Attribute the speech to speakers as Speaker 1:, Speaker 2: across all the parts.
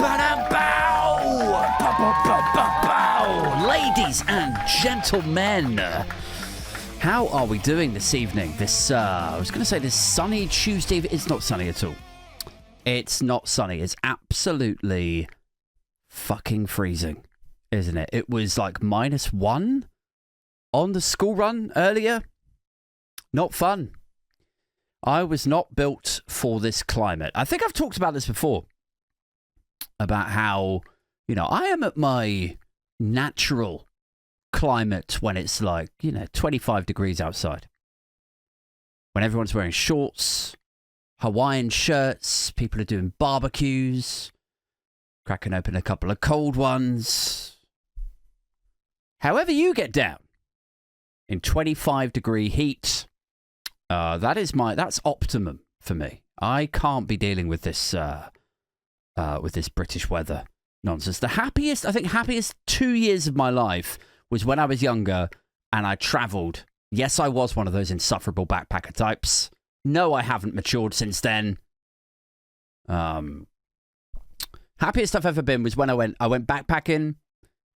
Speaker 1: Ba-da-bow! Ba-ba-ba-ba-bow! Ladies and gentlemen, how are we doing this evening? This sunny Tuesday. It's not sunny at all. It's not sunny. It's absolutely fucking freezing, isn't it? It was like -1 on the school run earlier. Not fun. I was not built for this climate. I think I've talked about this before. About how, I am at my natural climate when it's like, 25 degrees outside. When everyone's wearing shorts, Hawaiian shirts, people are doing barbecues, cracking open a couple of cold ones. However you get down in 25-degree heat, that's optimum for me. I can't be dealing with this British weather nonsense. The happiest 2 years of my life was when I was younger and I travelled. Yes, I was one of those insufferable backpacker types. No, I haven't matured since then. Happiest I've ever been was when I went backpacking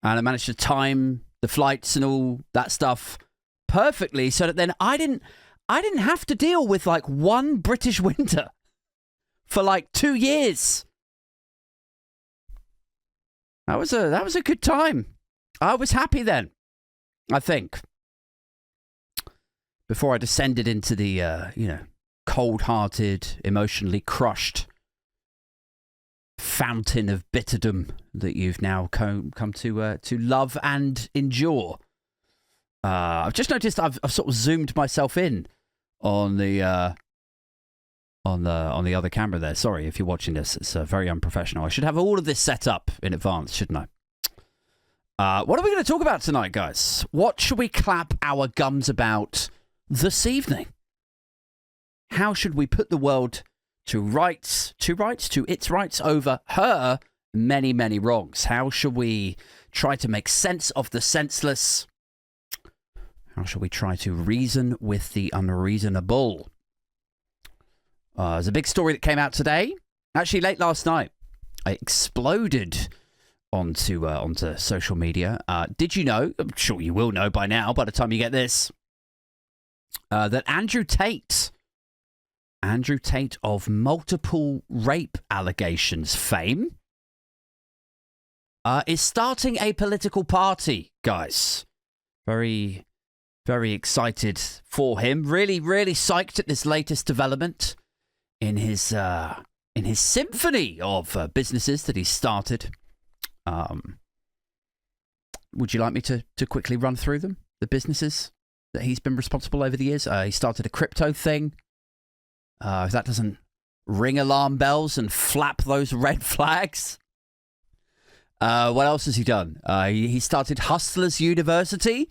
Speaker 1: and I managed to time the flights and all that stuff perfectly so that then I didn't have to deal with like one British winter for like 2 years. That was a good time. I was happy then, I think. Before I descended into the, cold-hearted, emotionally crushed fountain of bitterdom that you've now come to love and endure. I've just noticed I've sort of zoomed myself in on the other camera there. Sorry if you're watching this. It's very unprofessional. I should have all of this set up in advance, shouldn't I? What are we going to talk about tonight, guys? What should we clap our gums about this evening? How should we put the world to its rights over her many, many wrongs? How should we try to make sense of the senseless? How shall we try to reason with the unreasonable? There's a big story that came out today. Actually, late last night. It exploded onto social media. Did you know, I'm sure you will know by now, by the time you get this, that Andrew Tate of multiple rape allegations fame, is starting a political party, guys. Very, very excited for him. Really, really psyched at this latest development in his symphony of businesses that he's started. Would you like me to quickly run through them? The businesses that he's been responsible over the years. He started a crypto thing. If that doesn't ring alarm bells and flap those red flags. What else has he done? He started Hustlers University.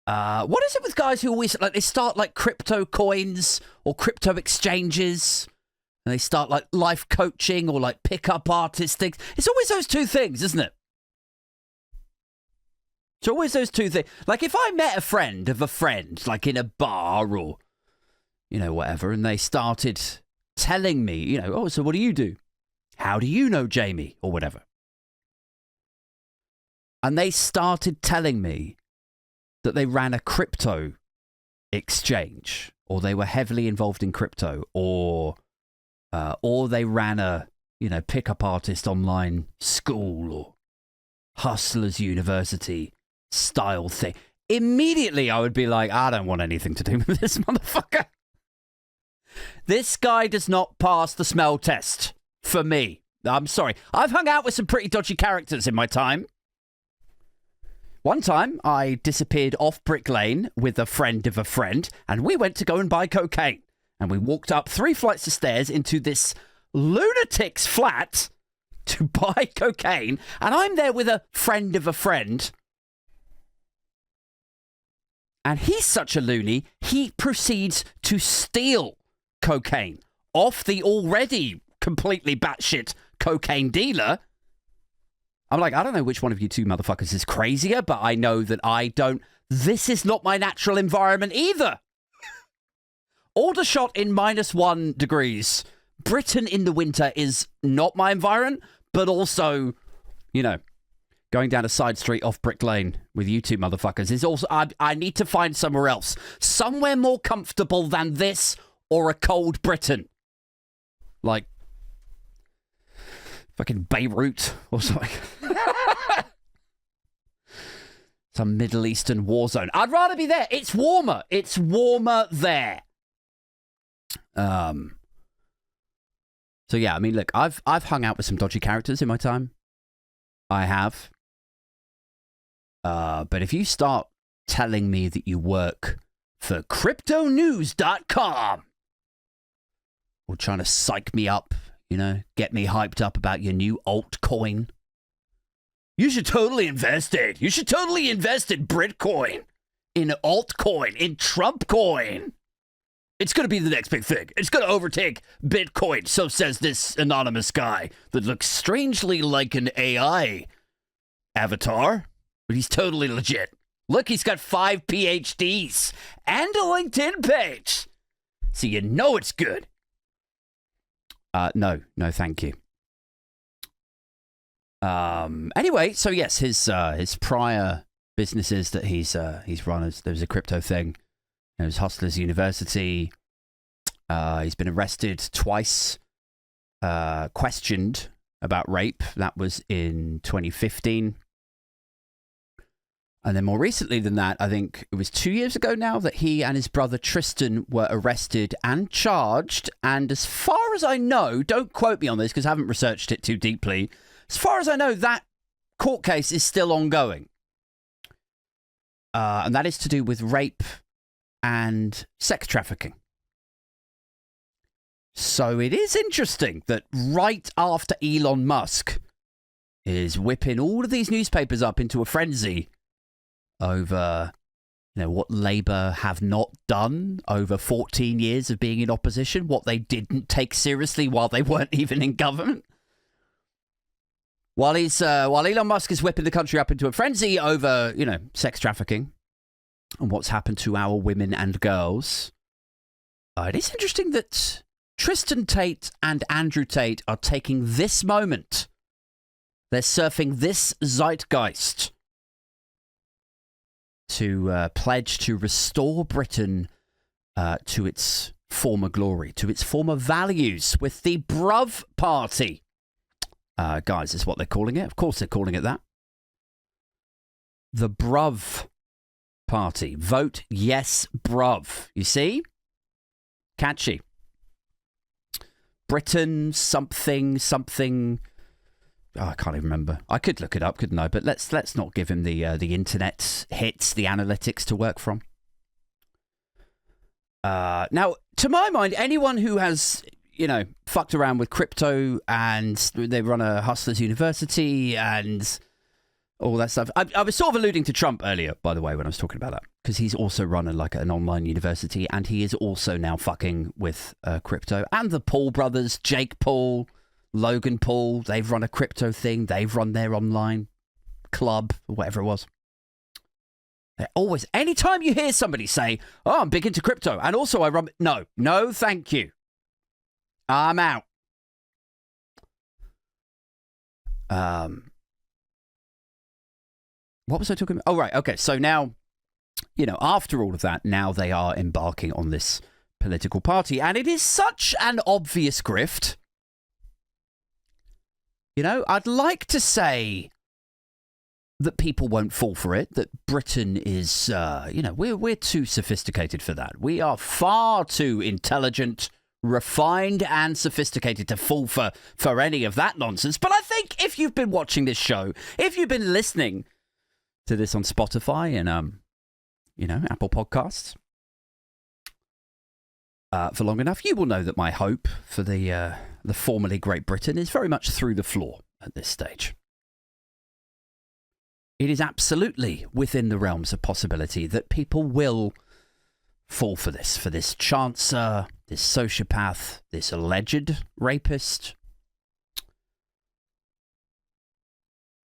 Speaker 1: What is it with guys who always they start like crypto coins or crypto exchanges, and they start like life coaching or like pickup artist things? It's always those two things, isn't it? It's always those two things. Like if I met a friend of a friend, like in a bar or whatever, and they started telling me, oh, so what do you do? How do you know Jamie or whatever? And they started telling me that they ran a crypto exchange, or they were heavily involved in crypto, or they ran a pickup artist online school or Hustlers University style thing. Immediately, I would be like, I don't want anything to do with this motherfucker. This guy does not pass the smell test for me. I'm sorry. I've hung out with some pretty dodgy characters in my time. One time, I disappeared off Brick Lane with a friend of a friend, and we went to go and buy cocaine. And we walked up 3 flights of stairs into this lunatic's flat to buy cocaine, and I'm there with a friend of a friend. And he's such a loony, he proceeds to steal cocaine off the already completely batshit cocaine dealer. I'm like, I don't know which one of you two motherfuckers is crazier, but I know that this is not my natural environment either. Aldershot in -1 degrees Britain in the winter is not my environment, but also, you know, going down a side street off Brick Lane with you two motherfuckers is also, I need to find somewhere else. Somewhere more comfortable than this or a cold Britain. Like, fucking Beirut or something. Some Middle Eastern war zone. I'd rather be there. It's warmer. It's warmer there. So yeah, I mean, look, I've hung out with some dodgy characters in my time. I have. But if you start telling me that you work for cryptonews.com or trying to psych me up, you know, get me hyped up about your new altcoin, you should totally invest it. You should totally invest in Britcoin, in altcoin, in Trump coin. It's going to be the next big thing. It's going to overtake Bitcoin, so says this anonymous guy that looks strangely like an AI avatar, but he's totally legit. Look, he's got 5 PhDs and a LinkedIn page. So you know it's good. No, thank you. Anyway, so yes, his prior businesses that he's run, there was a crypto thing. There was Hustlers University. He's been arrested twice, questioned about rape. That was in 2015. And then more recently than that, I think it was 2 years ago now, that he and his brother Tristan were arrested and charged. And as far as I know, don't quote me on this because I haven't researched it too deeply. As far as I know, that court case is still ongoing. And that is to do with rape and sex trafficking. So it is interesting that right after Elon Musk is whipping all of these newspapers up into a frenzy over, you know, what Labour have not done over 14 years of being in opposition, what they didn't take seriously while they weren't even in government. While Elon Musk is whipping the country up into a frenzy over, you know, sex trafficking and what's happened to our women and girls, it is interesting that Tristan Tate and Andrew Tate are taking this moment. They're surfing this zeitgeist to pledge to restore Britain to its former glory, to its former values with the Bruv Party. Guys, is what they're calling it. Of course they're calling it that. The Bruv Party. Vote yes, Bruv. You see? Catchy. Britain something. Oh, I can't even remember. I could look it up, couldn't I? But let's not give him the internet hits, the analytics to work from. Now, to my mind, anyone who has, you know, fucked around with crypto and they run a Hustlers University and all that stuff. I was sort of alluding to Trump earlier, by the way, when I was talking about that, because he's also run an online university and he is also now fucking with crypto. And the Paul brothers, Jake Paul, Logan Paul, they've run a crypto thing. They've run their online club, or whatever it was. They're always, anytime you hear somebody say, oh, I'm big into crypto, and also I run, no, thank you. I'm out. What was I talking about? Oh, right. Okay. So now, you know, after all of that, now they are embarking on this political party. And it is such an obvious grift. You know, I'd like to say that people won't fall for it, that Britain is, you know, we're too sophisticated for that. We are far too intelligent, refined and sophisticated to fall for any of that nonsense. But I think if you've been watching this show, if you've been listening to this on Spotify and, you know, Apple Podcasts for long enough, you will know that my hope for the formerly Great Britain is very much through the floor at this stage. It is absolutely within the realms of possibility that people will fall for this chancer, this sociopath, this alleged rapist.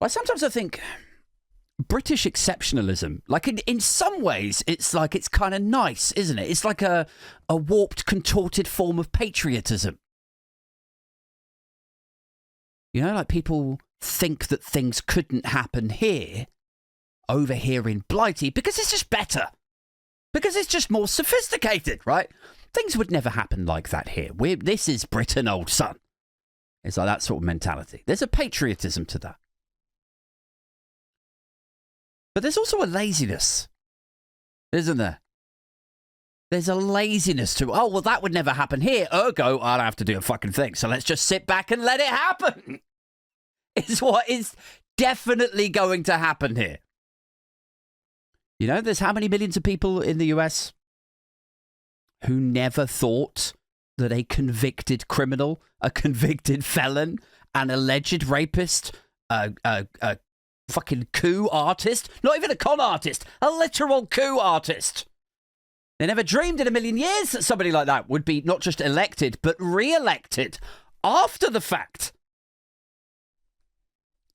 Speaker 1: Well, sometimes I think British exceptionalism, like in some ways, it's like it's kind of nice, isn't it? It's like a warped, contorted form of patriotism. You know, like people think that things couldn't happen here, over here in Blighty, because it's just better. Because it's just more sophisticated, right? Things would never happen like that here. This is Britain, old son. It's like that sort of mentality. There's a patriotism to that. But there's also a laziness, isn't there? There's a laziness to, oh, well, that would never happen here. Ergo, I'll have to do a fucking thing. So let's just sit back and let it happen. It's what is definitely going to happen here. You know, there's how many millions of people in the US who never thought that a convicted criminal, a convicted felon, an alleged rapist, a fucking coup artist, not even a con artist, a literal coup artist. They never dreamed in a million years that somebody like that would be not just elected, but re-elected after the fact.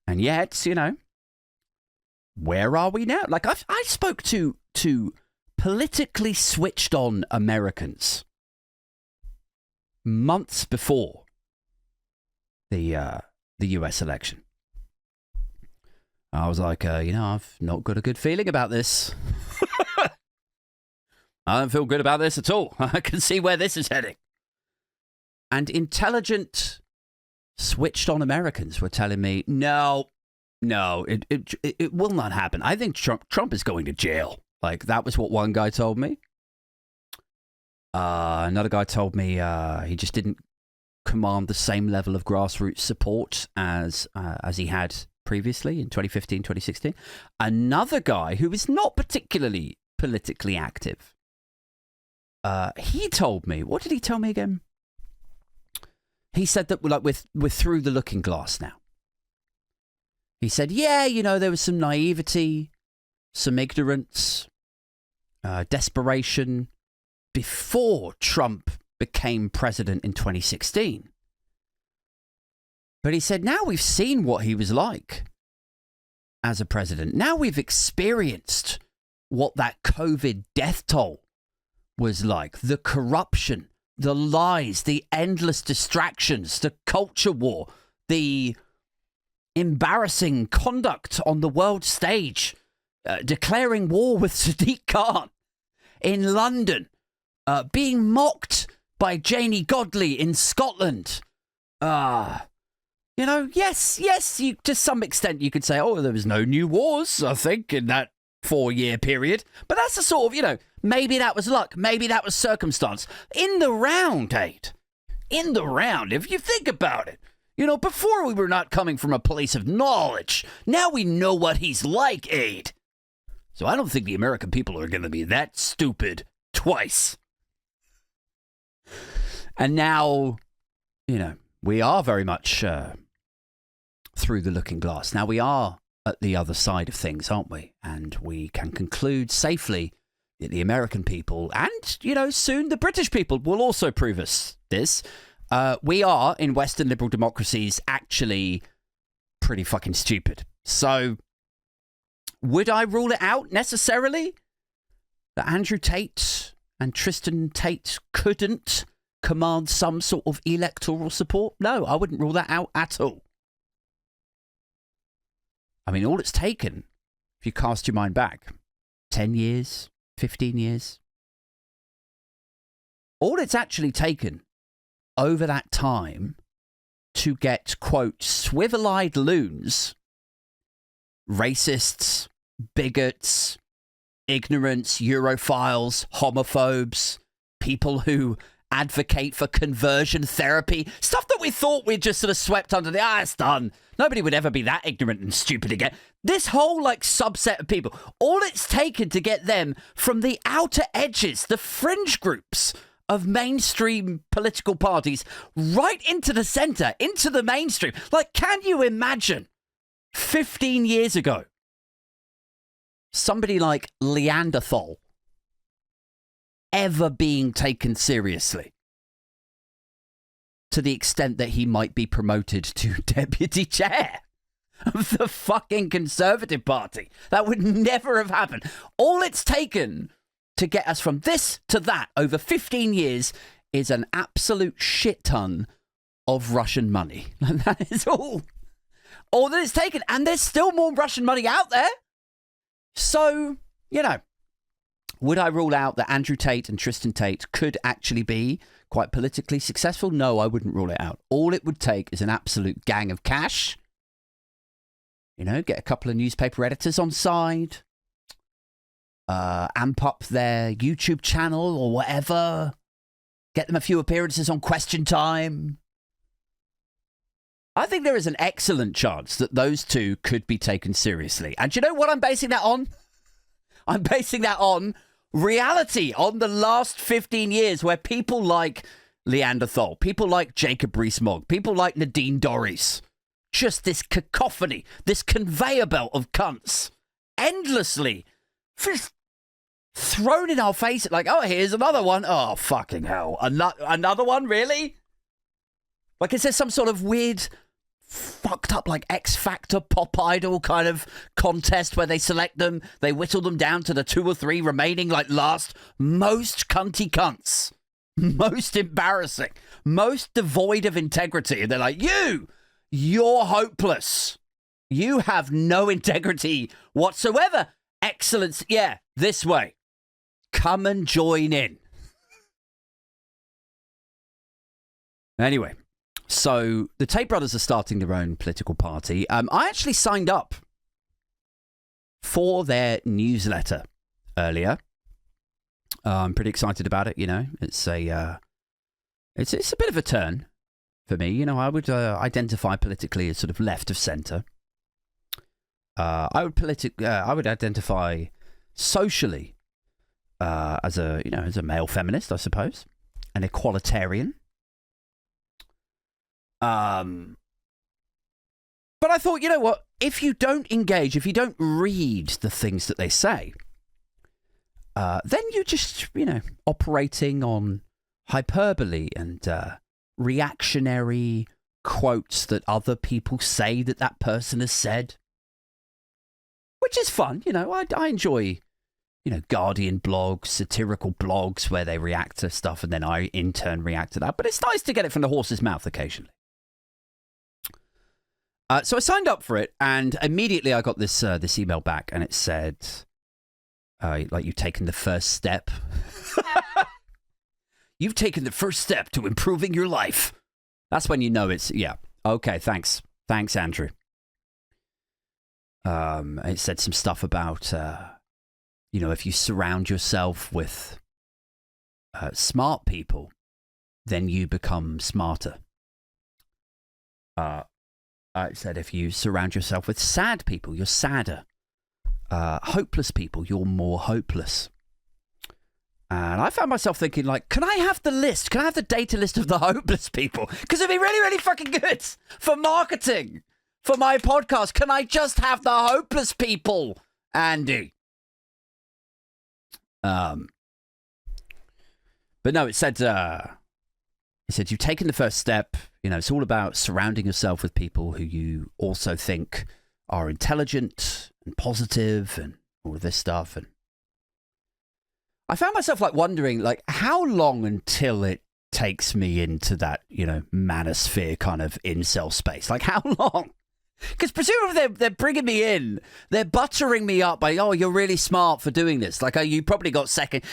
Speaker 1: And yet, you know, where are we now? Like, I spoke to politically switched on Americans months before the US election. I was like, you know, I've not got a good feeling about this. I don't feel good about this at all. I can see where this is heading. And intelligent, switched-on Americans were telling me, no, it will not happen. I think Trump is going to jail. Like, that was what one guy told me. Another guy told me he just didn't command the same level of grassroots support as he had previously in 2015, 2016. Another guy who is not particularly politically active, he told me, what did he tell me again? He said that we're through the looking glass now. He said, yeah, you know, there was some naivety, some ignorance, desperation before Trump became president in 2016. But he said, now we've seen what he was like as a president. Now we've experienced what that COVID death toll was like. The corruption, the lies, the endless distractions, the culture war, the embarrassing conduct on the world stage, declaring war with Sadiq Khan in London, being mocked by Janie Godley in Scotland. You know, yes, to some extent you could say, oh, there was no new wars, I think, in that 4-year period. But that's the sort of, you know, maybe that was luck, maybe that was circumstance. In the round, Tate, in the round, if you think about it, you know, before we were not coming from a place of knowledge. Now we know what he's like, Aid. So I don't think the American people are going to be that stupid twice. And now, you know, we are very much through the looking glass. Now we are at the other side of things, aren't we? And we can conclude safely that the American people and, you know, soon the British people will also prove us this. We are, in Western liberal democracies, actually pretty fucking stupid. So, would I rule it out necessarily that Andrew Tate and Tristan Tate couldn't command some sort of electoral support? No, I wouldn't rule that out at all. I mean, all it's taken, if you cast your mind back, 10 years, 15 years, all it's actually taken over that time to get, quote, swivel-eyed loons, racists, bigots, ignorants, Europhiles, homophobes, people who advocate for conversion therapy, stuff that we thought we'd just sort of swept under the, it's done. Nobody would ever be that ignorant and stupid again. This whole, like, subset of people, all it's taken to get them from the outer edges, the fringe groups of mainstream political parties, right into the center, into the mainstream. Like, can you imagine 15 years ago, somebody like Leanderthal ever being taken seriously to the extent that he might be promoted to deputy chair of the fucking Conservative Party? That would never have happened. All it's taken to get us from this to that over 15 years is an absolute shit ton of Russian money. And that is all that it's taken. And there's still more Russian money out there. So, would I rule out that Andrew Tate and Tristan Tate could actually be quite politically successful? No, I wouldn't rule it out. All it would take is an absolute gang of cash. Get a couple of newspaper editors on side. Amp up their YouTube channel or whatever. Get them a few appearances on Question Time. I think there is an excellent chance that those two could be taken seriously. And do you know what I'm basing that on? I'm basing that on reality, on the last 15 years where people like Leander Thol, people like Jacob Rees-Mogg, people like Nadine Dorries, just this cacophony, this conveyor belt of cunts, endlessly just thrown in our face, like, oh, here's another one. Oh, fucking hell. Another one, really? Like, is there some sort of weird, fucked up, like, X Factor pop idol kind of contest where they select them, they whittle them down to the 2 or 3 remaining, like, last most cunty cunts, most embarrassing, most devoid of integrity, and they're like, you're hopeless, you have no integrity whatsoever. Excellence, yeah, this way, come and join in. Anyway, so the Tate brothers are starting their own political party. I actually signed up for their newsletter earlier. I'm pretty excited about it. It's a bit of a turn for me. I would identify politically as sort of left of centre. I would identify socially as a male feminist, I suppose, an equalitarian. But I thought, you know what? If you don't engage, if you don't read the things that they say, then you're just, operating on hyperbole and reactionary quotes that other people say that person has said, which is fun. I enjoy, Guardian blogs, satirical blogs where they react to stuff and then I in turn react to that. But it's nice to get it from the horse's mouth occasionally. So I signed up for it, and immediately I got this email back, and it said, you've taken the first step. You've taken the first step to improving your life. That's when you know it's, okay, thanks. Thanks, Andrew. It said some stuff about, if you surround yourself with smart people, then you become smarter. It said if you surround yourself with sad people, you're sadder. Hopeless people, you're more hopeless. And I found myself thinking, like, can I have the list? Can I have the data list of the hopeless people? Because it'd be really, really fucking good for marketing for my podcast. Can I just have the hopeless people, Andy? But no, it said you've taken the first step. It's all about surrounding yourself with people who you also think are intelligent and positive and all of this stuff. And I found myself wondering, how long until it takes me into that, manosphere kind of incel space? How long? Because presumably they're bringing me in, they're buttering me up by, oh, you're really smart for doing this. You probably got second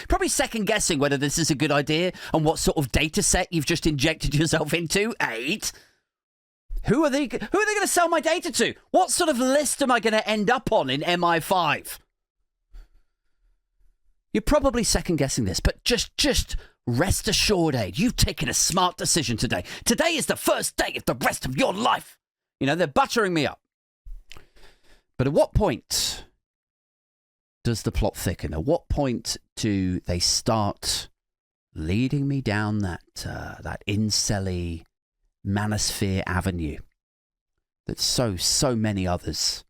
Speaker 1: guessing whether this is a good idea and what sort of data set you've just injected yourself into. 8. Who are they going to sell my data to? What sort of list am I going to end up on in MI5? You're probably second guessing this, but just rest assured, Aid, you've taken a smart decision today. Today is the first day of the rest of your life. They're buttering me up. But at what point does the plot thicken? At what point do they start leading me down that incelly manosphere avenue that so many others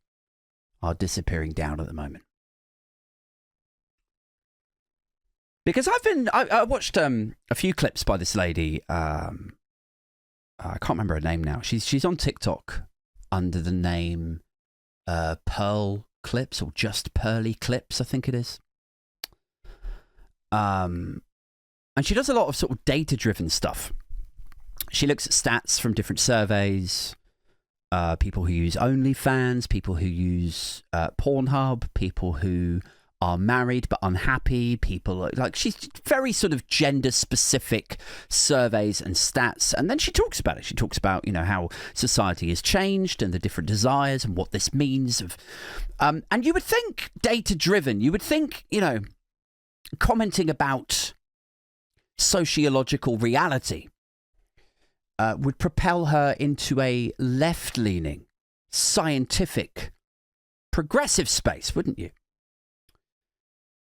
Speaker 1: are disappearing down at the moment? Because I watched a few clips by this lady. I can't remember her name now. She's on TikTok under the name Pearl Clips or just Pearly Clips, I think it is. And she does a lot of sort of data-driven stuff. She looks at stats from different surveys, people who use OnlyFans, people who use Pornhub, people who are married but unhappy, people like she's very sort of gender specific surveys and stats, and then she talks about it. She talks about, you know, how society has changed and the different desires and what this means of and you would think data driven, you would think, you know, commenting about sociological reality would propel her into a left leaning, scientific, progressive space, wouldn't you?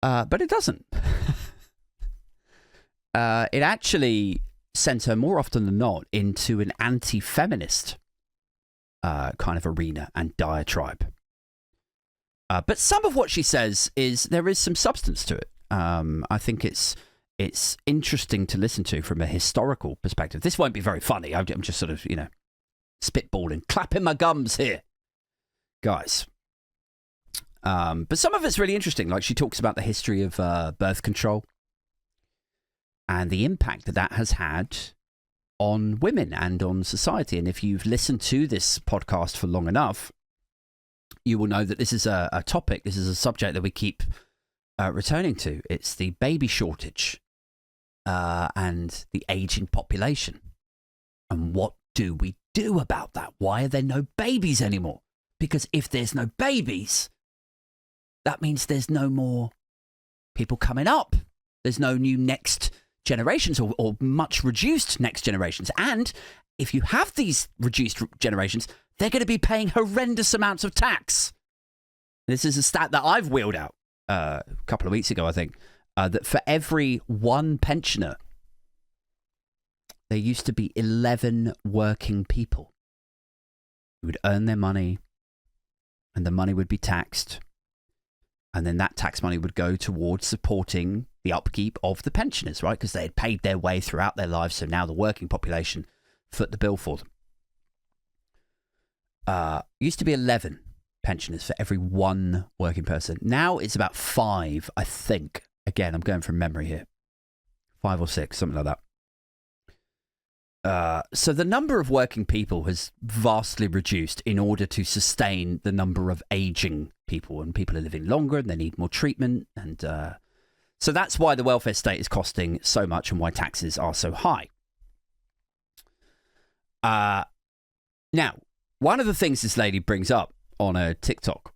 Speaker 1: But it doesn't. It actually sent her more often than not into an anti-feminist kind of arena and diatribe. But some of what she says there is some substance to it. I think it's interesting to listen to from a historical perspective. This won't be very funny. I'm just sort of, you know, spitballing, clapping my gums here, guys. But some of it's really interesting. Like she talks about the history of birth control and the impact that has had on women and on society. And if you've listened to this podcast for long enough, you will know that this is a topic, this is a subject that we keep returning to. It's the baby shortage and the aging population. And what do we do about that? Why are there no babies anymore? Because if there's no babies, that means there's no more people coming up. There's no new next generations or much reduced next generations. And if you have these reduced generations, they're going to be paying horrendous amounts of tax. This is a stat that I've wheeled out a couple of weeks ago, I think, that for every one pensioner, there used to be 11 working people who would earn their money, and the money would be taxed. And then that tax money would go towards supporting the upkeep of the pensioners, right? Because they had paid their way throughout their lives. So now the working population foot the bill for them. Used to be 11 pensioners for every one working person. Now it's about 5, I think. Again, I'm going from memory here. 5 or 6, something like that. So the number of working people has vastly reduced in order to sustain the number of aging people, and people are living longer and they need more treatment. And so that's why the welfare state is costing so much and why taxes are so high. Now, one of the things this lady brings up on a TikTok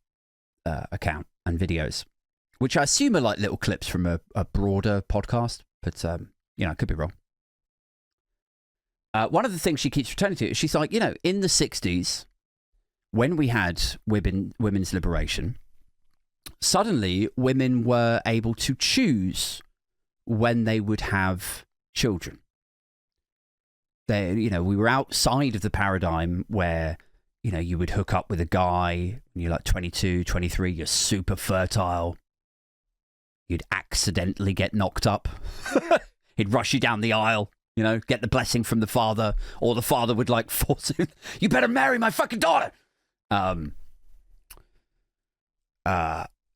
Speaker 1: account and videos, which I assume are like little clips from a broader podcast, but you know, I could be wrong. One of the things she keeps returning to, she's like, you know, in the 60s, when we had women's liberation, suddenly women were able to choose when they would have children. You know, we were outside of the paradigm where, you know, you would hook up with a guy when you're like 22, 23, you're super fertile. You'd accidentally get knocked up. He'd rush you down the aisle. You know, get the blessing from the father, or the father would like force him, you better marry my fucking daughter.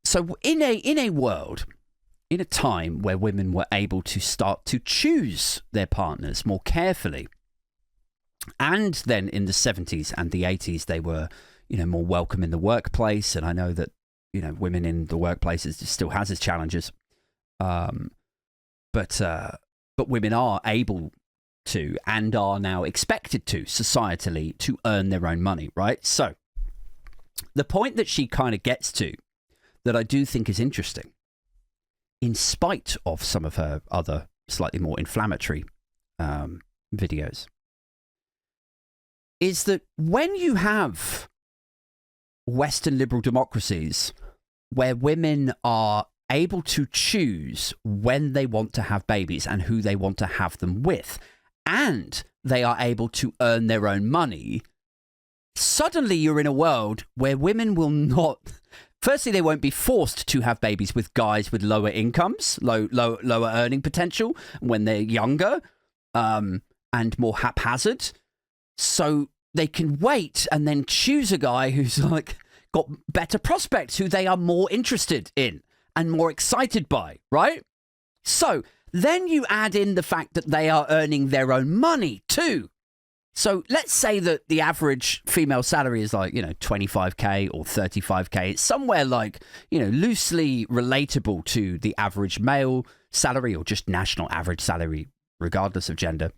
Speaker 1: So in a world, in a time where women were able to start to choose their partners more carefully, and then in the 70s and the 80s, they were, you know, more welcome in the workplace. And I know that, you know, women in the workplaces still has its challenges. But women are able to, and are now expected to, societally, to earn their own money, right? So the point that she kind of gets to, that I do think is interesting, in spite of some of her other slightly more inflammatory videos, is that when you have Western liberal democracies where women are able to choose when they want to have babies and who they want to have them with, and they are able to earn their own money, suddenly you're in a world where women will not... Firstly, they won't be forced to have babies with guys with lower incomes, lower earning potential when they're younger, and more haphazard. So they can wait and then choose a guy who's like got better prospects, who they are more interested in and more excited by, right? So Then you add in the fact that they are earning their own money too. So let's say that the average female salary is like, 25k or 35k. It's somewhere like, loosely relatable to the average male salary or just national average salary, regardless of gender.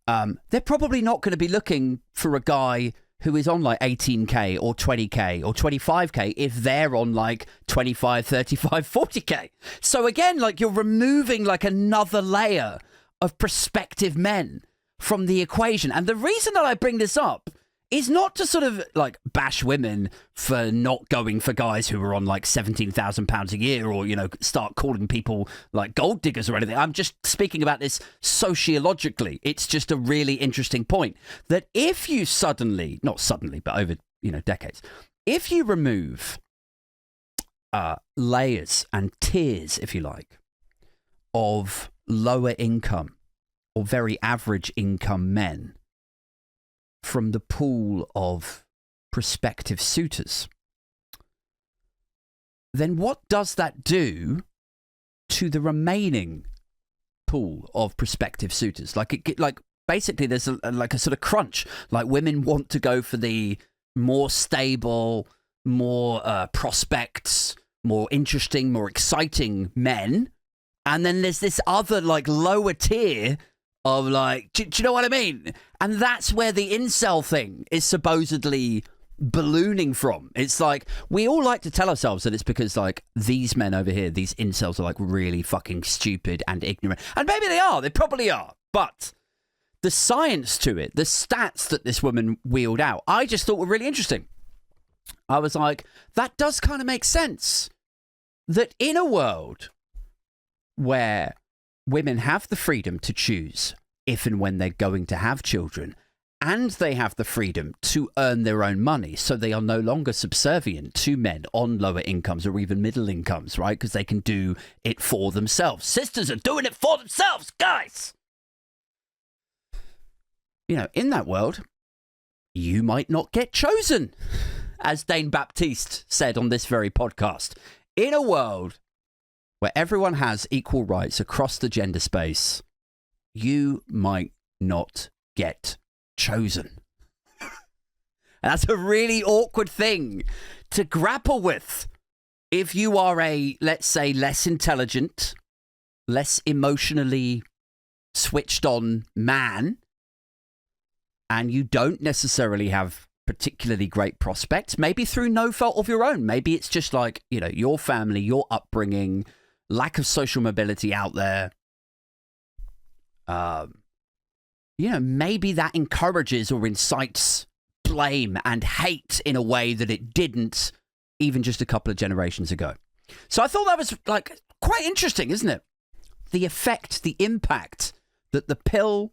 Speaker 1: They're probably not going to be looking for a guy who is on like 18k or 20k or 25k if they're on like 25, 35, 40k. So again, like you're removing like another layer of prospective men from the equation. And the reason that I bring this up is not to sort of like bash women for not going for guys who are on like £17,000 a year or, start calling people like gold diggers or anything. I'm just speaking about this sociologically. It's just a really interesting point that if you not suddenly, but over, decades, if you remove layers and tiers, if you like, of lower income or very average income men from the pool of prospective suitors, then what does that do to the remaining pool of prospective suitors? Like basically there's a sort of crunch. Like women want to go for the more stable, more prospects, more interesting, more exciting men. And then there's this other like lower tier of like, do you know what I mean? And that's where the incel thing is supposedly ballooning from. It's like, we all like to tell ourselves that it's because like these men over here, these incels are like really fucking stupid and ignorant. And maybe they are, they probably are. But the science to it, the stats that this woman wheeled out, I just thought were really interesting. I was like, that does kind of make sense. That in a world where women have the freedom to choose if and when they're going to have children, and they have the freedom to earn their own money, so they are no longer subservient to men on lower incomes or even middle incomes, right? Because they can do it for themselves. Sisters are doing it for themselves, guys! In that world, you might not get chosen, as Dane Baptiste said on this very podcast. In a world where everyone has equal rights across the gender space, you might not get chosen. That's a really awkward thing to grapple with if you are a, let's say, less intelligent, less emotionally switched on man, and you don't necessarily have particularly great prospects, maybe through no fault of your own. Maybe it's just like, your family, your upbringing, lack of social mobility out there. Maybe that encourages or incites blame and hate in a way that it didn't even just a couple of generations ago. So I thought that was like quite interesting, isn't it? The effect, the impact that the pill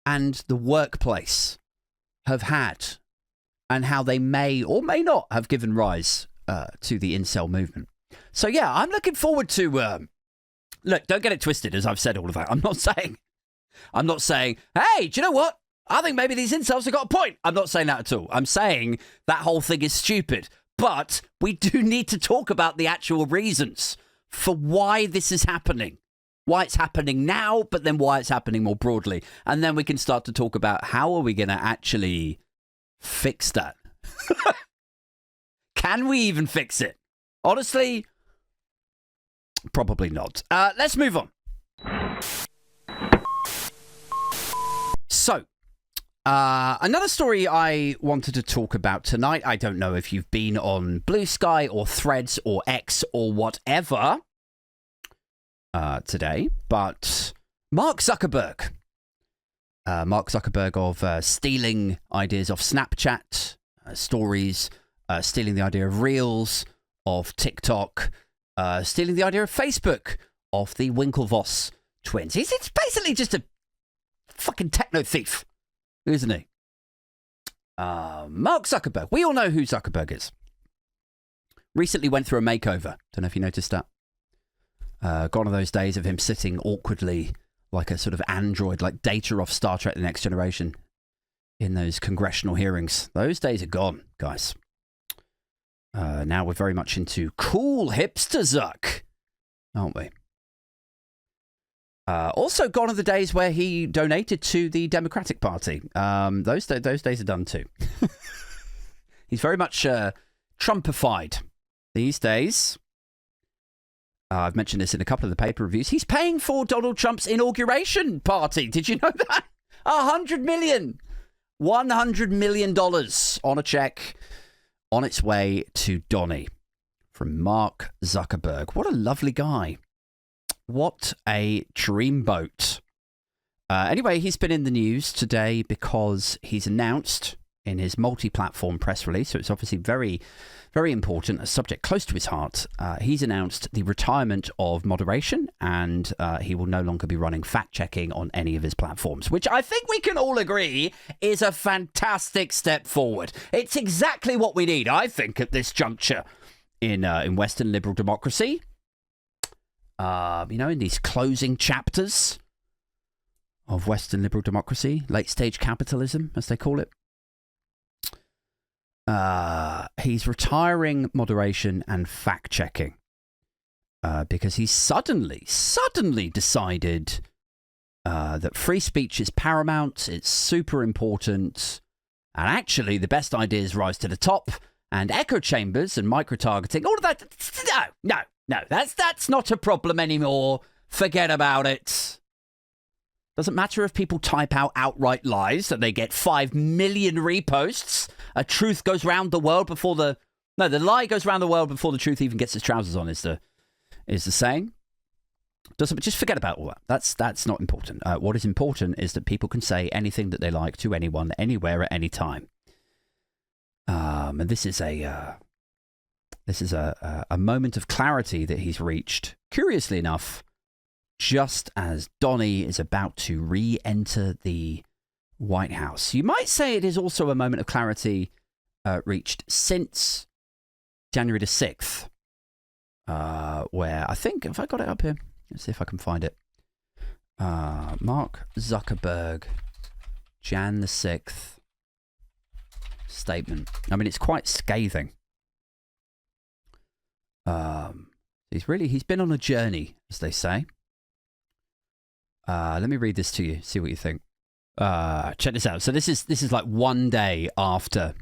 Speaker 1: and the workplace have had, and how they may or may not have given rise to the incel movement. So yeah, I'm looking forward to, look, don't get it twisted as I've said all of that. I'm not saying, hey, do you know what? I think maybe these incels have got a point. I'm not saying that at all. I'm saying that whole thing is stupid. But we do need to talk about the actual reasons for why this is happening. Why it's happening now, but then why it's happening more broadly. And then we can start to talk about how are we going to actually fix that? Can we even fix it? Honestly, probably not. Let's move on. So, another story I wanted to talk about tonight. I don't know if you've been on Blue Sky or Threads or X or whatever today, but Mark Zuckerberg of stealing ideas of Snapchat, stories, stealing the idea of Reels, of TikTok, stealing the idea of Facebook, of the Winklevoss twins. It's basically just a fucking techno thief, isn't he? Mark Zuckerberg. We all know who Zuckerberg is. Recently went through a makeover. Don't know if you noticed that. Gone are those days of him sitting awkwardly like a sort of android, like Data off Star Trek The Next Generation in those congressional hearings. Those days are gone, guys. Now we're very much into cool hipster Zuck, aren't we? Also gone are the days where he donated to the Democratic Party. Those days are done too. He's very much Trumpified these days. I've mentioned this in a couple of the paper reviews. He's paying for Donald Trump's inauguration party. Did you know that? $100 million. $100 million on a check on its way to Donny from Mark Zuckerberg. What a lovely guy. What a dreamboat. Anyway, he's been in the news today because he's announced in his multi-platform press release, so it's obviously very, very important, a subject close to his heart. He's announced the retirement of moderation, and he will no longer be running fact-checking on any of his platforms, which I think we can all agree is a fantastic step forward. It's exactly what we need, I think, at this juncture in Western liberal democracy. In these closing chapters of Western liberal democracy, late-stage capitalism, as they call it. He's retiring moderation and fact-checking because he's suddenly decided that free speech is paramount, it's super important, and actually the best ideas rise to the top, and echo chambers and micro-targeting, all of that, no, that's not a problem anymore. Forget about it. Doesn't matter if people type out outright lies that they get 5 million reposts. A truth goes round the world before the lie goes round the world before the truth even gets its trousers on is the saying. Just forget about all that. That's not important. What is important is that people can say anything that they like to anyone, anywhere, at any time. And this is a moment of clarity that he's reached. Curiously enough, just as Donny is about to re-enter the White House. You might say it is also a moment of clarity reached since January the 6th, where I think, if I got it up here, let's see if I can find it. Mark Zuckerberg, Jan the 6th statement. I mean, it's quite scathing. He's been on a journey, as they say. Let me read this to you, see what you think. Check this out. So this is like one day after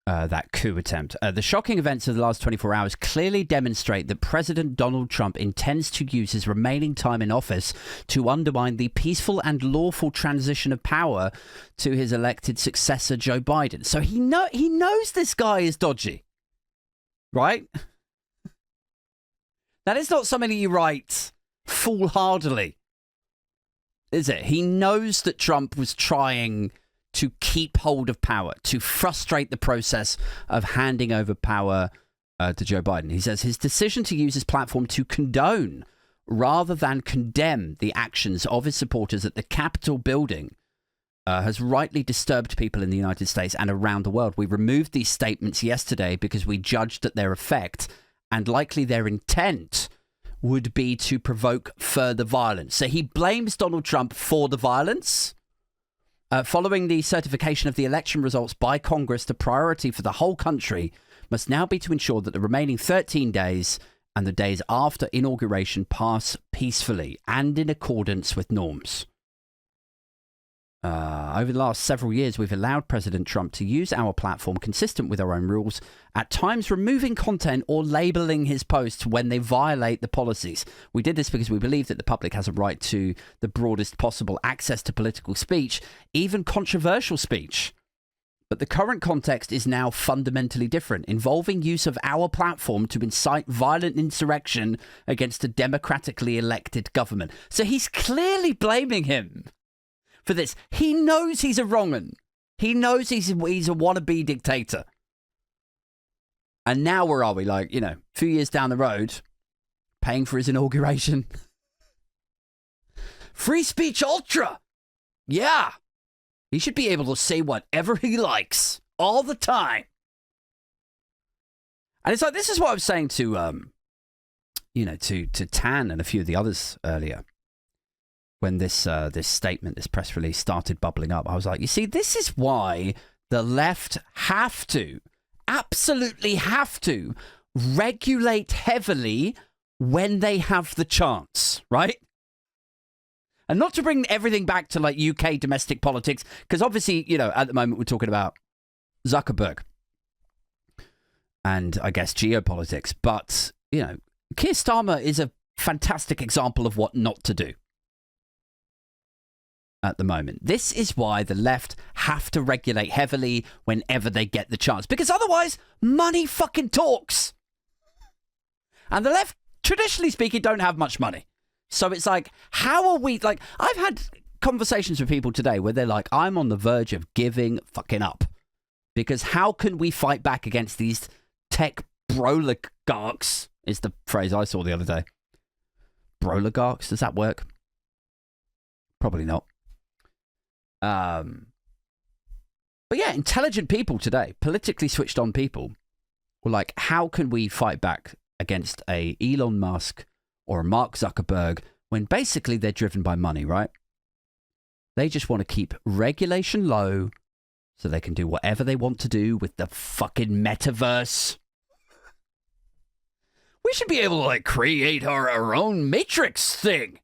Speaker 1: that coup attempt. The shocking events of the last 24 hours clearly demonstrate that President Donald Trump intends to use his remaining time in office to undermine the peaceful and lawful transition of power to his elected successor, Joe Biden. So he knows this guy is dodgy, right? That is not something that you write foolhardily, is it? He knows that Trump was trying to keep hold of power, to frustrate the process of handing over power to Joe Biden. He says his decision to use his platform to condone rather than condemn the actions of his supporters at the Capitol building has rightly disturbed people in the United States and around the world. We removed these statements yesterday because we judged that their effect and likely their intent would be to provoke further violence. So he blames Donald Trump for the violence. Following the certification of the election results by Congress, the priority for the whole country must now be to ensure that the remaining 13 days and the days after inauguration pass peacefully and in accordance with norms. Over the last several years, we've allowed President Trump to use our platform consistent with our own rules, at times removing content or labeling his posts when they violate the policies. We did this because we believe that the public has a right to the broadest possible access to political speech, even controversial speech. But the current context is now fundamentally different, involving use of our platform to incite violent insurrection against a democratically elected government. So he's clearly blaming him for this. He knows he's a wrong'un. He knows he's a wannabe dictator. And now where are we? Like, a few years down the road, paying for his inauguration. Free speech ultra. Yeah. He should be able to say whatever he likes all the time. And it's like, this is what I was saying to, to Tan and a few of the others earlier. When this statement, this press release started bubbling up, I was like, you see, this is why the left absolutely have to regulate heavily when they have the chance, right? And not to bring everything back to like UK domestic politics, because obviously, you know, at the moment we're talking about Zuckerberg and I guess geopolitics. But, you know, Keir Starmer is a fantastic example of what not to do at the moment. This is why the left have to regulate heavily whenever they get the chance, because otherwise money fucking talks. And the left, traditionally speaking, don't have much money. So it's like, how are we, like, I've had conversations with people today where they're like, I'm on the verge of giving fucking up. Because how can we fight back against these tech broligarchs, is the phrase I saw the other day. Broligarchs, does that work? Probably not. But yeah, intelligent people today, politically switched on people, were like, how can we fight back against a Elon Musk or a Mark Zuckerberg when basically they're driven by money, right? They just want to keep regulation low so they can do whatever they want to do with the fucking metaverse. We should be able to like create our own Matrix thing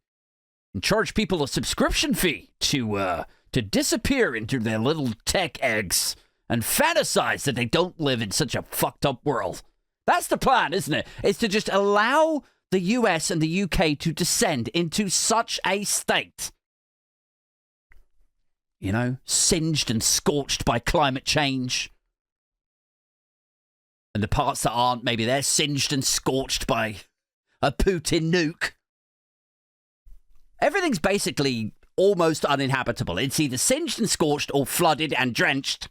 Speaker 1: and charge people a subscription fee to disappear into their little tech eggs and fantasize that they don't live in such a fucked up world. That's the plan, isn't it? It's to just allow the US and the UK to descend into such a state. You know, singed and scorched by climate change. And the parts that aren't, maybe they're singed and scorched by a Putin nuke. Everything's basically almost uninhabitable. It's either singed and scorched or flooded and drenched.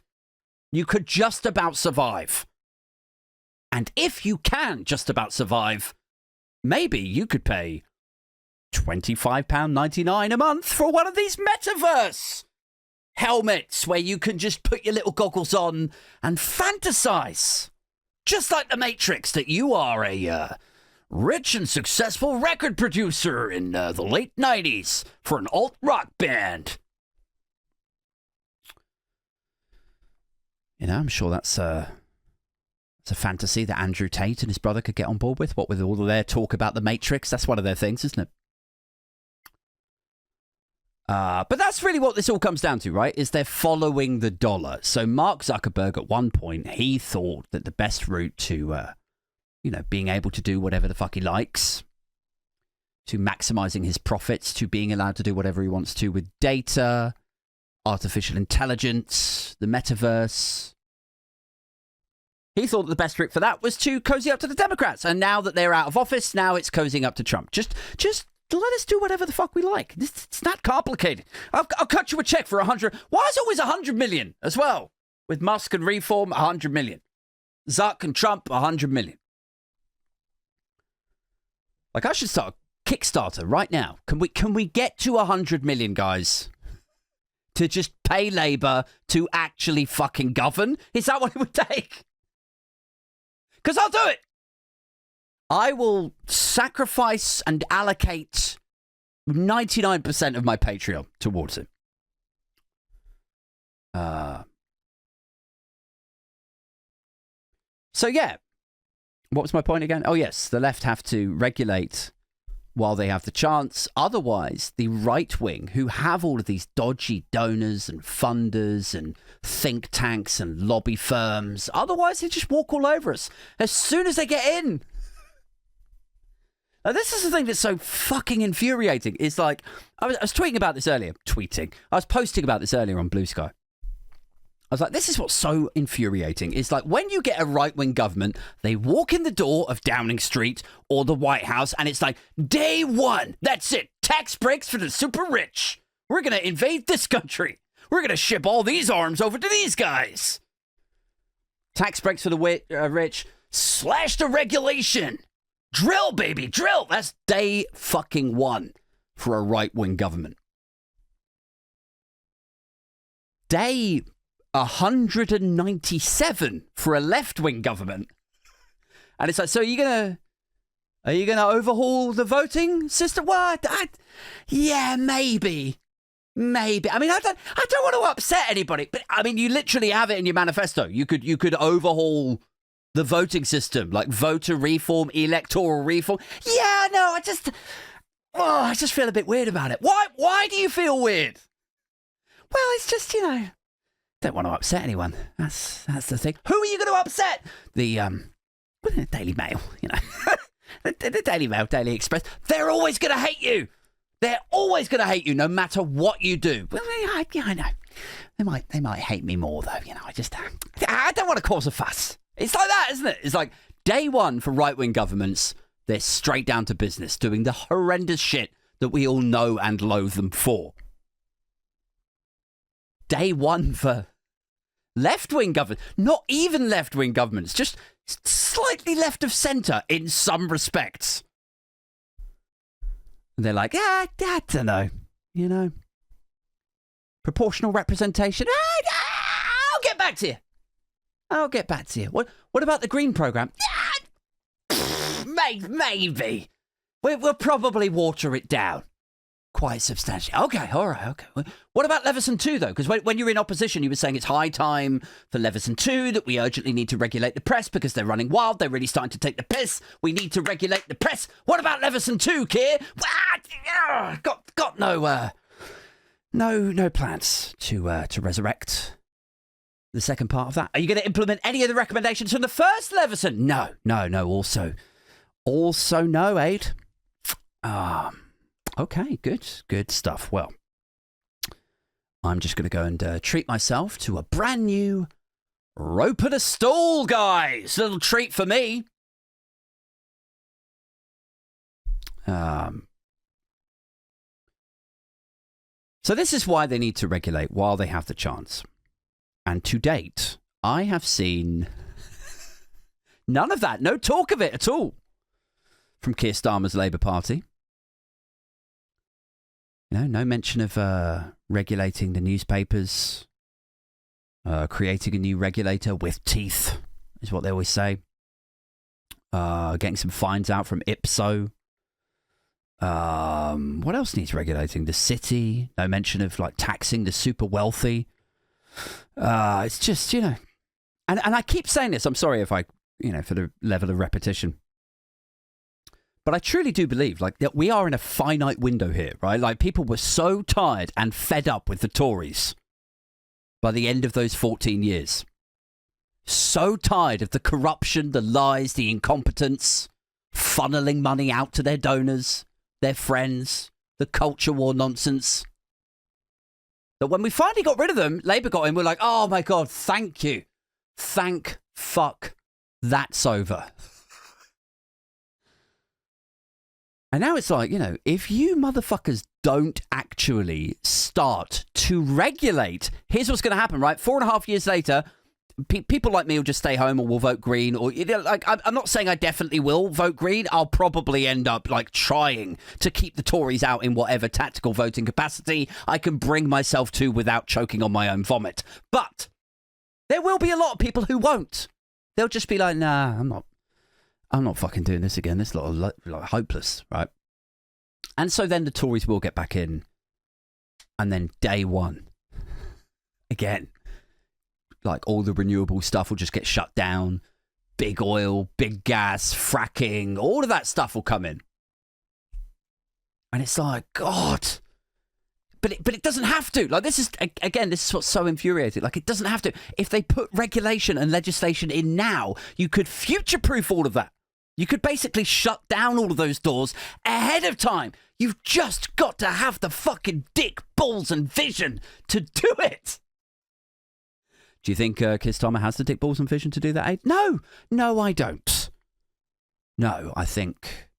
Speaker 1: You could just about survive. And if you can just about survive, maybe you could pay £25.99 a month for one of these metaverse helmets where you can just put your little goggles on and fantasize. Just like the Matrix, that you are a rich and successful record producer in the late 90s for an alt-rock band. You know, I'm sure that's a fantasy that Andrew Tate and his brother could get on board with. What with all of their talk about the Matrix, that's one of their things, isn't it? But that's really what this all comes down to, right? Is they're following the dollar. So Mark Zuckerberg, at one point, he thought that the best route to, being able to do whatever the fuck he likes, to maximizing his profits, to being allowed to do whatever he wants to with data, artificial intelligence, the metaverse. He thought the best trick for that was to cozy up to the Democrats. And now that they're out of office, now it's cozying up to Trump. Just let us do whatever the fuck we like. It's not complicated. I'll cut you a check for 100. Why is it always 100 million as well? With Musk and Reform, 100 million. Zuck and Trump, 100 million. Like, I should start a Kickstarter right now. Can we get to 100 million, guys? To just pay Labour to actually fucking govern? Is that what it would take? Because I'll do it. I will sacrifice and allocate 99% of my Patreon towards it. So, yeah. What was my point again? Oh, yes. The left have to regulate while they have the chance. Otherwise, the right wing, who have all of these dodgy donors and funders and think tanks and lobby firms, otherwise they just walk all over us as soon as they get in. Now, this is the thing that's so fucking infuriating. It's like, I was tweeting about this earlier. I was posting about this earlier on Blue Sky. I was like, this is what's so infuriating. It's like when you get a right-wing government, they walk in the door of Downing Street or the White House, and it's like, day one, that's it. Tax breaks for the super rich. We're going to invade this country. We're going to ship all these arms over to these guys. Tax breaks for the rich. Slash the regulation. Drill, baby, drill. That's day fucking one for a right-wing government. Day 197 for a left-wing government. And it's like, so are you gonna overhaul the voting system? What? Yeah, maybe. I mean, I don't want to upset anybody, but I mean, you literally have it in your manifesto. You could overhaul the voting system, like voter reform, electoral reform. Yeah, no, I just feel a bit weird about it. Why do you feel weird? Well, it's just, don't want to upset anyone. That's the thing. Who are you going to upset? The Daily Mail, the Daily Mail, Daily Express. They're always going to hate you. They're always going to hate you, no matter what you do. Well, I know. They might hate me more, though. I don't want to cause a fuss. It's like that, isn't it? It's like day one for right-wing governments. They're straight down to business, doing the horrendous shit that we all know and loathe them for. Day one for left-wing governments, not even left-wing governments, just slightly left of centre in some respects. And they're like, I don't know, proportional representation. I'll get back to you. What about the Green Programme? Maybe. We'll probably water it down quite substantially. Okay, all right, okay. What about Leveson 2, though? Because when you were in opposition, you were saying it's high time for Leveson 2, that we urgently need to regulate the press because they're running wild. They're really starting to take the piss. We need to regulate the press. What about Leveson 2, Keir? Got no plans to resurrect the second part of that. Are you going to implement any of the recommendations from the first Leveson? No. Also no, Aid. Okay, good stuff. Well, I'm just going to go and treat myself to a brand new rope and a stall, guys. Little treat for me. So this is why they need to regulate while they have the chance. And to date, I have seen none of that. No talk of it at all from Keir Starmer's Labour Party. No mention of regulating the newspapers, creating a new regulator with teeth, is what they always say. Getting some fines out from Ipso. What else needs regulating? The city. No mention of taxing the super wealthy. It's just, and I keep saying this. I'm sorry if I, for the level of repetition. But I truly do believe that we are in a finite window here, right? People were so tired and fed up with the Tories by the end of those 14 years. So tired of the corruption, the lies, the incompetence, funneling money out to their donors, their friends, the culture war nonsense. That when we finally got rid of them, Labour got in, we're like, oh my God, thank you. Thank fuck, that's over. And now it's like, if you motherfuckers don't actually start to regulate, here's what's going to happen, right? 4.5 years later, people like me will just stay home or will vote Green. Or I'm not saying I definitely will vote Green. I'll probably end up trying to keep the Tories out in whatever tactical voting capacity I can bring myself to without choking on my own vomit. But there will be a lot of people who won't. They'll just be like, nah, I'm not fucking doing this again. This lot of hopeless, right? And so then the Tories will get back in. And then day one, again, all the renewable stuff will just get shut down. Big oil, big gas, fracking, all of that stuff will come in. And it's like, God. But it doesn't have to. This is what's so infuriating. It doesn't have to. If they put regulation and legislation in now, you could future-proof all of that. You could basically shut down all of those doors ahead of time. You've just got to have the fucking dick, balls and vision to do it. Do you think Keir Starmer has the dick, balls and vision to do that, Aid? No, I don't. No, I think,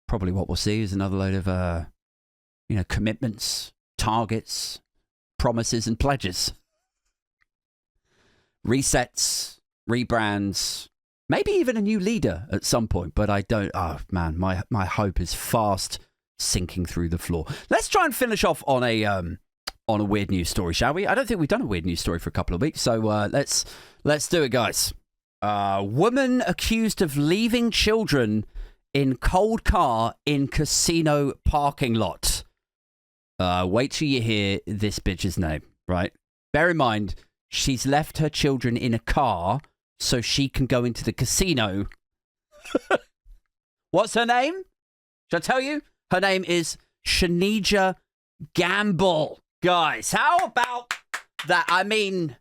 Speaker 1: probably what we'll see is another load of, commitments, targets, promises and pledges. Resets, rebrands, maybe even a new leader at some point, but I don't. Oh man, my hope is fast sinking through the floor. Let's try and finish off on a weird news story, shall we? I don't think we've done a weird news story for a couple of weeks, so let's do it, guys. Woman accused of leaving children in cold car in casino parking lot. Wait till you hear this bitch's name, right? Bear in mind, she's left her children in a car so she can go into the casino. What's her name? Should I tell you? Her name is Shanija Gamble. Guys, how about that? I mean,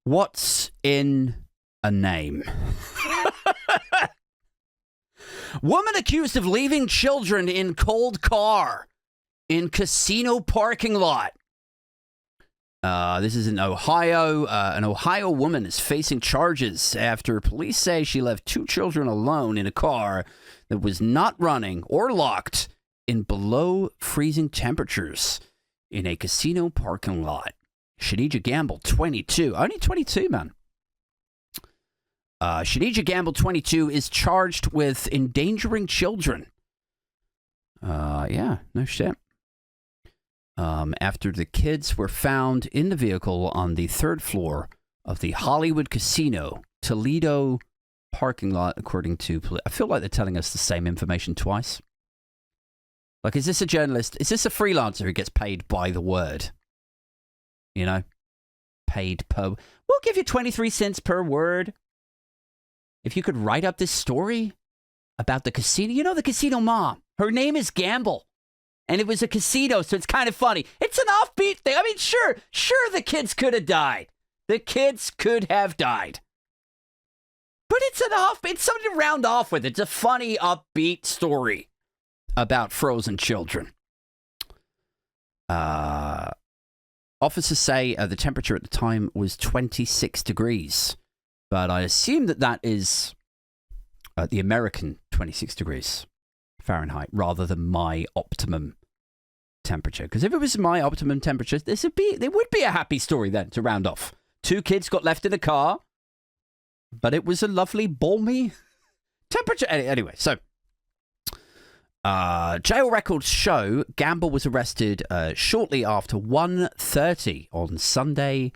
Speaker 1: what's in a name? Woman accused of leaving children in cold car in casino parking lot. This is in Ohio. An Ohio woman is facing charges after police say she left 2 children alone in a car that was not running or locked in below freezing temperatures in a casino parking lot. Shanija Gamble, 22. Only 22, man. Shanija Gamble, 22, is charged with endangering children. Yeah, no shit. After the kids were found in the vehicle on the 3rd floor of the Hollywood Casino, Toledo parking lot, according to police. I feel like they're telling us the same information twice. Like, is this a journalist? Is this a freelancer who gets paid by the word? You know? Paid per... We'll give you 23 cents per word. If you could write up this story about the casino. You know the casino mom. Her name is Gamble. And it was a casino, so it's kind of funny. It's an offbeat thing. I mean, sure, the kids could have died. The kids could have died. But it's an offbeat, it's something to round off with. It's a funny, upbeat story about frozen children. Officers say the temperature at the time was 26 degrees. But I assume that is the American 26 degrees Fahrenheit rather than my optimum temperature. Because if it was my optimum temperature, there would be a happy story then to round off. 2 kids got left in the car, but it was a lovely, balmy temperature. Anyway, so jail records show Gamble was arrested shortly after 1:30 on Sunday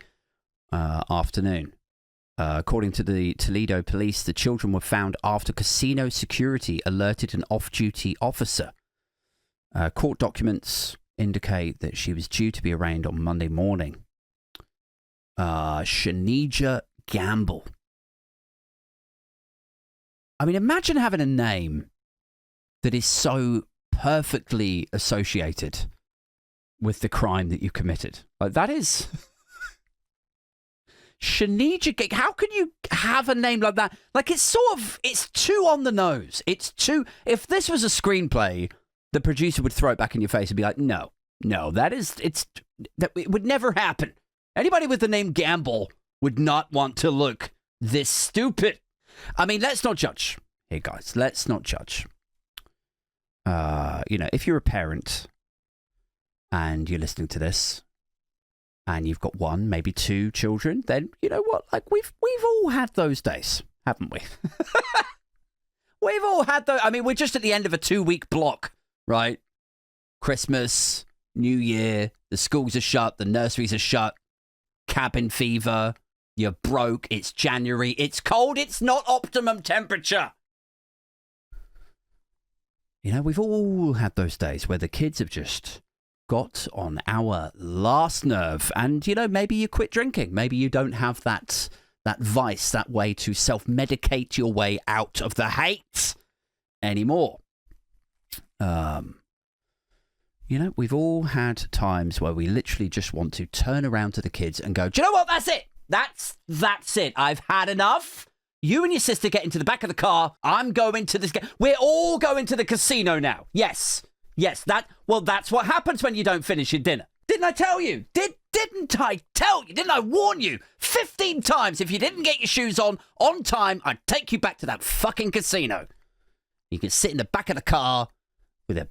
Speaker 1: afternoon. According to the Toledo police, the children were found after casino security alerted an off-duty officer. Court documents indicate that she was due to be arraigned on Monday morning. Shanija Gamble. I mean, imagine having a name that is so perfectly associated with the crime that you committed. Like, that is... Shanija, how can you have a name like that? Like, it's too on the nose. It's too, if this was a screenplay, the producer would throw it back in your face and be like, no, it would never happen. Anybody with the name Gamble would not want to look this stupid. I mean, let's not judge. Hey guys, let's not judge. If you're a parent and you're listening to this, and you've got 1, maybe 2 children, then you know what? Like, we've all had those days, haven't we? We've all had those. I mean, we're just at the end of a 2-week block, right? Christmas, New Year, the schools are shut, the nurseries are shut, cabin fever, you're broke, it's January, it's cold, it's not optimum temperature. You know, we've all had those days where the kids have just got on our last nerve, and maybe you quit drinking, maybe you don't have that vice, that way to self-medicate your way out of the hate anymore. We've all had times where we literally just want to turn around to the kids and go, do you know what, that's it, that's it, I've had enough. You and your sister get into the back of the car, I'm going to this, we're all going to the casino now. Yes, that's what happens when you don't finish your dinner. Didn't I tell you? Didn't I tell you? Didn't I warn you 15 times? If you didn't get your shoes on time, I'd take you back to that fucking casino. You can sit in the back of the car with a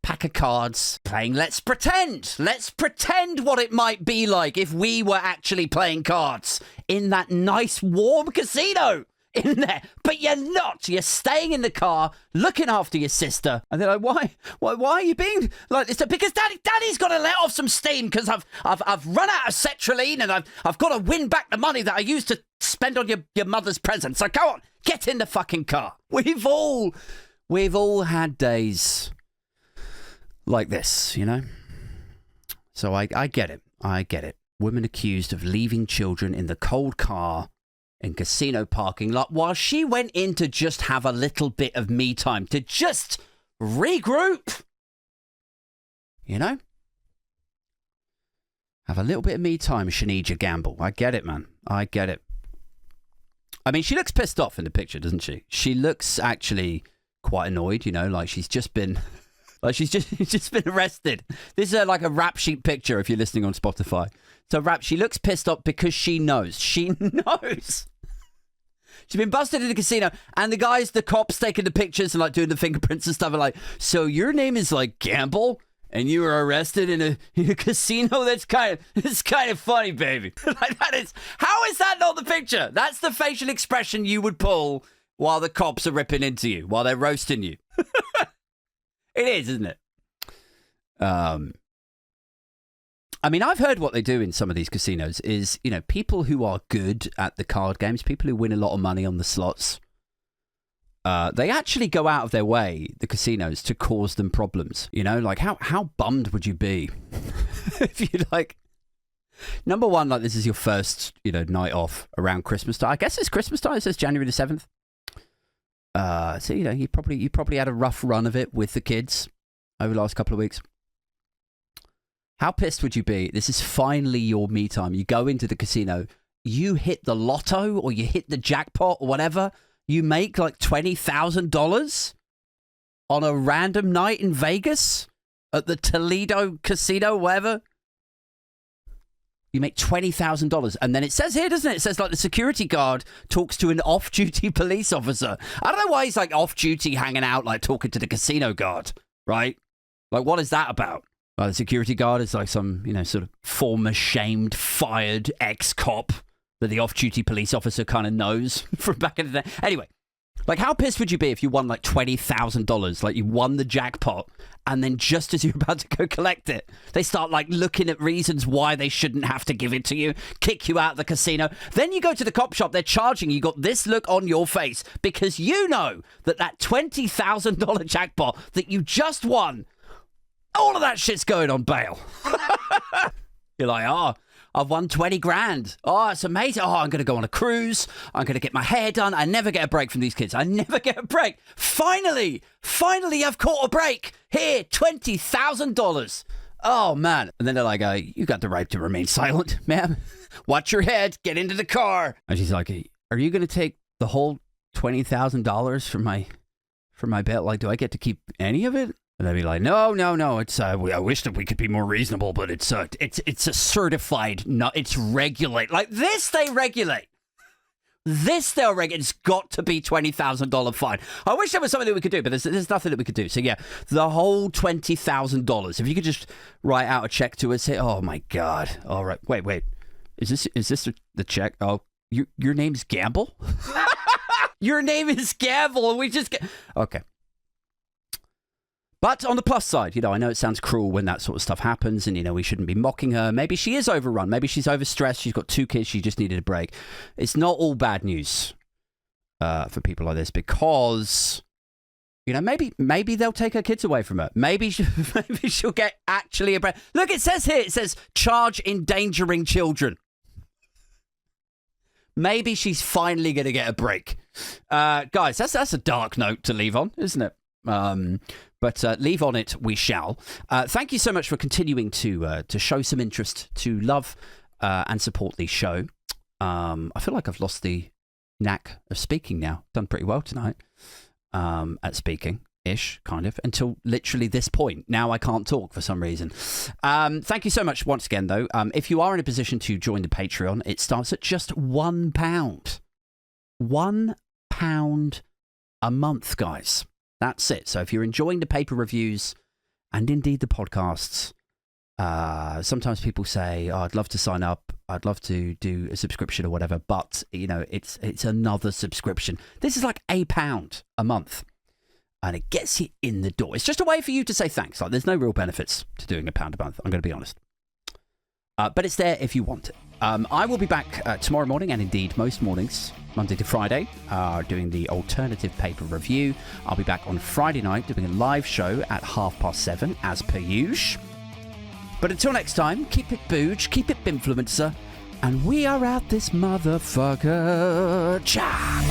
Speaker 1: pack of cards playing Let's Pretend. Let's pretend what it might be like if we were actually playing cards in that nice warm casino in there. But you're not. You're staying in the car, looking after your sister. And they're like, why are you being like this? Because Daddy's got to let off some steam because I've run out of sertraline and I've got to win back the money that I used to spend on your mother's present. So go on, get in the fucking car. We've all had days like this, So I get it. I get it. Women accused of leaving children in the cold car in casino parking lot while she went in to just have a little bit of me time, to just regroup. You know? Have a little bit of me time, Shanija Gamble. I get it, man. I get it. I mean, she looks pissed off in the picture, doesn't she? She looks actually quite annoyed, you know, like she's just been... Like she's just been arrested. This is like a rap sheet picture if you're listening on Spotify. So she looks pissed off because she knows. She knows. She's been busted in the casino, and the cops taking the pictures and like doing the fingerprints and stuff are like, so your name is like Gamble, and you were arrested in a casino? It's kind of funny, baby. Like how is that not the picture? That's the facial expression you would pull while the cops are ripping into you, while they're roasting you. It is, isn't it? I mean, I've heard what they do in some of these casinos is, you know, people who are good at the card games, people who win a lot of money on the slots, they actually go out of their way, the casinos, to cause them problems. You know, like how bummed would you be if you like, number one, like this is your first, you know, night off around Christmas time. I guess it's Christmas time. It says January the 7th. So, you know, you probably had a rough run of it with the kids over the last couple of weeks. How pissed would you be? This is finally your me time. You go into the casino, you hit the lotto or you hit the jackpot or whatever. You make like $20,000 on a random night in Vegas at the Toledo Casino, whatever. You make $20,000. And then it says here, doesn't it? It says like the security guard talks to an off-duty police officer. I don't know why he's like off-duty hanging out, like talking to the casino guard, right? Like, what is that about? The security guard is like some, you know, sort of former shamed, fired ex-cop that the off-duty police officer kind of knows from back in the day. Anyway, like how pissed would you be if you won like $20,000? Like you won the jackpot and then just as you're about to go collect it, they start like looking at reasons why they shouldn't have to give it to you, kick you out of the casino. Then you go to the cop shop, they're charging you, got this look on your face because you know that $20,000 jackpot that you just won, all of that shit's going on bail. You're like, oh, I've won 20 grand. Oh, it's amazing. Oh, I'm going to go on a cruise. I'm going to get my hair done. I never get a break from these kids. I never get a break. Finally, I've caught a break. Here, $20,000. Oh, man. And then they're like, you got the right to remain silent, ma'am. Watch your head. Get into the car. And she's like, are you going to take the whole $20,000 from my bet? Like, do I get to keep any of it? And I'd be like, no. It's I wish that we could be more reasonable, but it's a certified. No, it's regulate like this. They regulate this. They'll regulate. It's got to be $20,000 fine. I wish there was something that we could do, but there's nothing that we could do. So yeah, the whole $20,000. If you could just write out a check to us, say, oh my god. All right, wait. Is this the check? Oh, your name's Gamble. Your name is Gamble, and we just get okay. But on the plus side, you know, I know it sounds cruel when that sort of stuff happens and, you know, we shouldn't be mocking her. Maybe she is overrun. Maybe she's overstressed. She's got 2 kids. She just needed a break. It's not all bad news for people like this because, you know, maybe they'll take her kids away from her. Maybe she'll get actually a break. Look, it says here, it says charge endangering children. Maybe she's finally going to get a break. Guys, that's a dark note to leave on, isn't it? But leave on it we shall. Thank you so much for continuing to show some interest, to love and support the show. I feel like I've lost the knack of speaking now. Done pretty well tonight at speaking-ish, kind of, until literally this point. Now I can't talk for some reason. Thank you so much once again, though. If you are in a position to join the Patreon, it starts at just £1. £1 a month, guys. That's it. So if you're enjoying the paper reviews and indeed the podcasts, sometimes people say, oh, I'd love to sign up. I'd love to do a subscription or whatever. But, you know, it's another subscription. This is like £1 a month. And it gets you in the door. It's just a way for you to say thanks. Like, there's no real benefits to doing £1 a month. I'm going to be honest. But it's there if you want it. I will be back tomorrow morning and indeed most mornings, Monday to Friday, doing the alternative paper review. I'll be back on Friday night doing a live show at 7:30 as per usual. But until next time, keep it booge, keep it binfluencer, and we are out this motherfucker. Ciao.